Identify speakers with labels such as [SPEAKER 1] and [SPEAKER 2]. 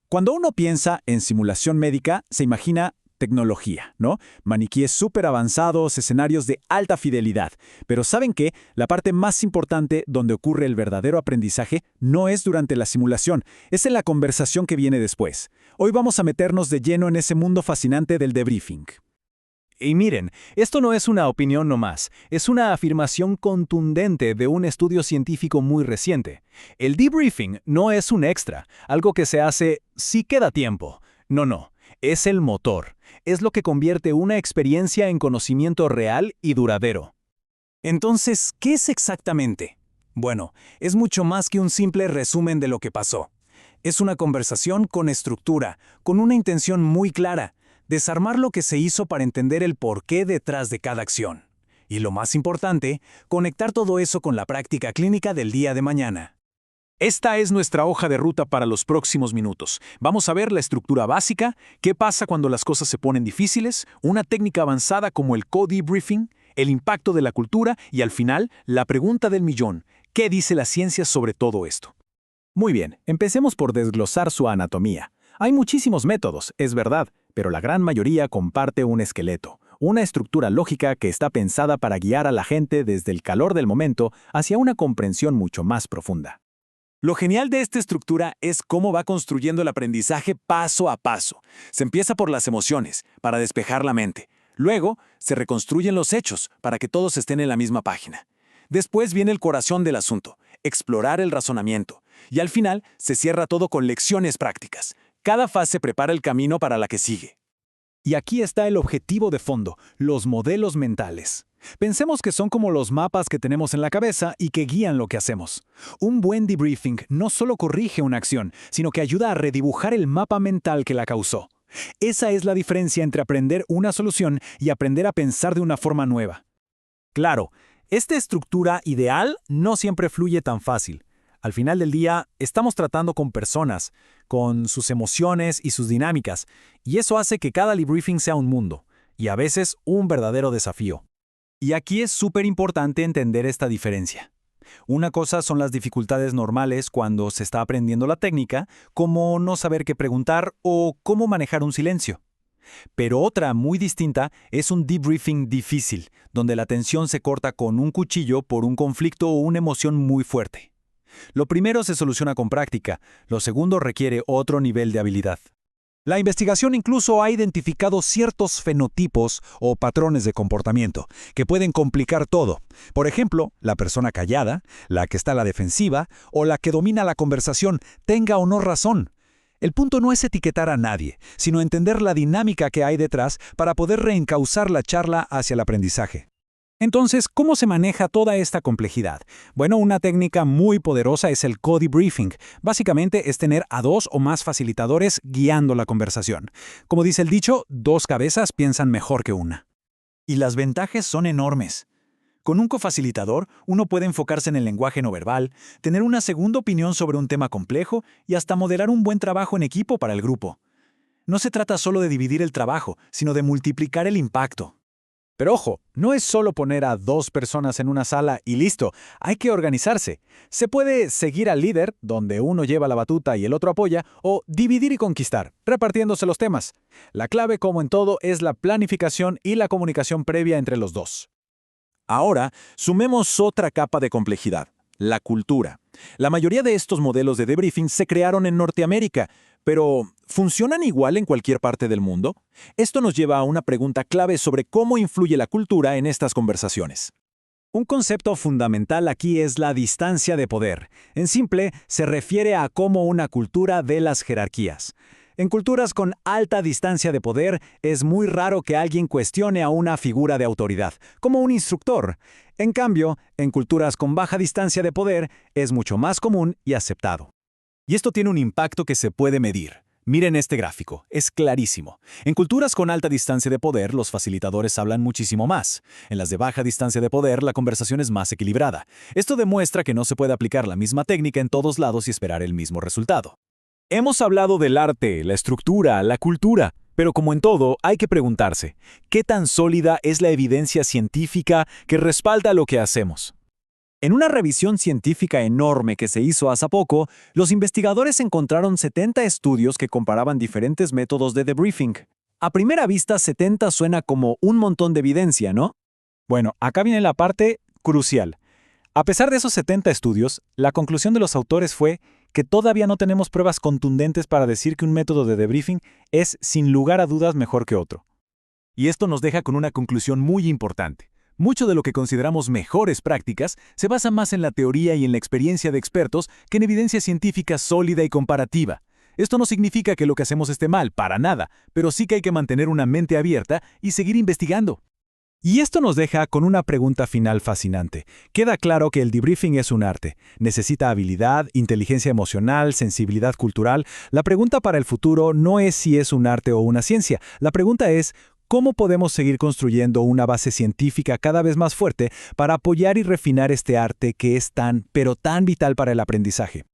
[SPEAKER 1] Cuando uno piensa en simulación médica, se imagina tecnología, ¿no? Maniquíes súper avanzados, escenarios de alta fidelidad. Pero ¿saben qué? La parte más importante donde ocurre el verdadero aprendizaje no es durante la simulación, es en la conversación que viene después. Hoy vamos a meternos de lleno en ese mundo fascinante del debriefing.
[SPEAKER 2] Y miren, esto no es una opinión nomás, es una afirmación contundente de un estudio científico muy reciente. El debriefing no es un extra, algo que se hace si queda tiempo. No, es el motor. Es lo que convierte una experiencia en conocimiento real y duradero.
[SPEAKER 3] Entonces, ¿qué es exactamente? Bueno, es mucho más que un simple resumen de lo que pasó. Es una conversación con estructura, con una intención muy clara. Desarmar lo que se hizo para entender el porqué detrás de cada acción. Y lo más importante, conectar todo eso con la práctica clínica del día de mañana. Esta es nuestra hoja de ruta para los próximos minutos. Vamos a ver la estructura básica, qué pasa cuando las cosas se ponen difíciles, una técnica avanzada como el co-debriefing, el impacto de la cultura y al final, la pregunta del millón, ¿qué dice la ciencia sobre todo esto?
[SPEAKER 2] Muy bien, empecemos por desglosar su anatomía. Hay muchísimos métodos, es verdad, pero la gran mayoría comparte un esqueleto, una estructura lógica que está pensada para guiar a la gente desde el calor del momento hacia una comprensión mucho más profunda.
[SPEAKER 3] Lo genial de esta estructura es cómo va construyendo el aprendizaje paso a paso. Se empieza por las emociones, para despejar la mente. Luego, se reconstruyen los hechos, para que todos estén en la misma página. Después viene el corazón del asunto, explorar el razonamiento. Y al final, se cierra todo con lecciones prácticas. Cada fase prepara el camino para la que sigue.
[SPEAKER 1] Y aquí está el objetivo de fondo, los modelos mentales. Pensemos que son como los mapas que tenemos en la cabeza y que guían lo que hacemos. Un buen debriefing no solo corrige una acción, sino que ayuda a redibujar el mapa mental que la causó. Esa es la diferencia entre aprender una solución y aprender a pensar de una forma nueva.
[SPEAKER 2] Claro, esta estructura ideal no siempre fluye tan fácil. Al final del día, estamos tratando con personas, con sus emociones y sus dinámicas, y eso hace que cada debriefing sea un mundo, y a veces un verdadero desafío.
[SPEAKER 1] Y aquí es súper importante entender esta diferencia. Una cosa son las dificultades normales cuando se está aprendiendo la técnica, como no saber qué preguntar o cómo manejar un silencio. Pero otra muy distinta es un debriefing difícil, donde la tensión se corta con un cuchillo por un conflicto o una emoción muy fuerte. Lo primero se soluciona con práctica, lo segundo requiere otro nivel de habilidad. La investigación incluso ha identificado ciertos fenotipos o patrones de comportamiento que pueden complicar todo. Por ejemplo, la persona callada, la que está a la defensiva o la que domina la conversación, tenga o no razón. El punto no es etiquetar a nadie, sino entender la dinámica que hay detrás para poder reencauzar la charla hacia el aprendizaje. Entonces, ¿cómo se maneja toda esta complejidad? Bueno, una técnica muy poderosa es el co-debriefing. Básicamente es tener a dos o más facilitadores guiando la conversación. Como dice el dicho, dos cabezas piensan mejor que una.
[SPEAKER 3] Y las ventajas son enormes. Con un cofacilitador, uno puede enfocarse en el lenguaje no verbal, tener una segunda opinión sobre un tema complejo y hasta modelar un buen trabajo en equipo para el grupo. No se trata solo de dividir el trabajo, sino de multiplicar el impacto.
[SPEAKER 1] Pero ojo, no es solo poner a dos personas en una sala y listo, hay que organizarse. Se puede seguir al líder, donde uno lleva la batuta y el otro apoya, o dividir y conquistar, repartiéndose los temas. La clave, como en todo, es la planificación y la comunicación previa entre los dos.
[SPEAKER 3] Ahora, sumemos otra capa de complejidad, la cultura. La mayoría de estos modelos de debriefing se crearon en Norteamérica, pero ¿funcionan igual en cualquier parte del mundo? Esto nos lleva a una pregunta clave sobre cómo influye la cultura en estas conversaciones.
[SPEAKER 1] Un concepto fundamental aquí es la distancia de poder. En simple, se refiere a cómo una cultura ve las jerarquías. En culturas con alta distancia de poder, es muy raro que alguien cuestione a una figura de autoridad, como un instructor. En cambio, en culturas con baja distancia de poder, es mucho más común y aceptado.
[SPEAKER 3] Y esto tiene un impacto que se puede medir. Miren este gráfico, es clarísimo. En culturas con alta distancia de poder, los facilitadores hablan muchísimo más. En las de baja distancia de poder, la conversación es más equilibrada. Esto demuestra que no se puede aplicar la misma técnica en todos lados y esperar el mismo resultado. Hemos hablado del arte, la estructura, la cultura, pero como en todo, hay que preguntarse, ¿qué tan sólida es la evidencia científica que respalda lo que hacemos?
[SPEAKER 1] En una revisión científica enorme que se hizo hace poco, los investigadores encontraron 70 estudios que comparaban diferentes métodos de debriefing. A primera vista, 70 suena como un montón de evidencia, ¿no? Bueno, acá viene la parte crucial. A pesar de esos 70 estudios, la conclusión de los autores fue que todavía no tenemos pruebas contundentes para decir que un método de debriefing es, sin lugar a dudas, mejor que otro.
[SPEAKER 2] Y esto nos deja con una conclusión muy importante. Mucho de lo que consideramos mejores prácticas se basa más en la teoría y en la experiencia de expertos que en evidencia científica sólida y comparativa. Esto no significa que lo que hacemos esté mal, para nada, pero sí que hay que mantener una mente abierta y seguir investigando.
[SPEAKER 1] Y esto nos deja con una pregunta final fascinante. Queda claro que el debriefing es un arte. Necesita habilidad, inteligencia emocional, sensibilidad cultural. La pregunta para el futuro no es si es un arte o una ciencia. La pregunta es, ¿cómo podemos seguir construyendo una base científica cada vez más fuerte para apoyar y refinar este arte que es tan, pero tan vital para el aprendizaje?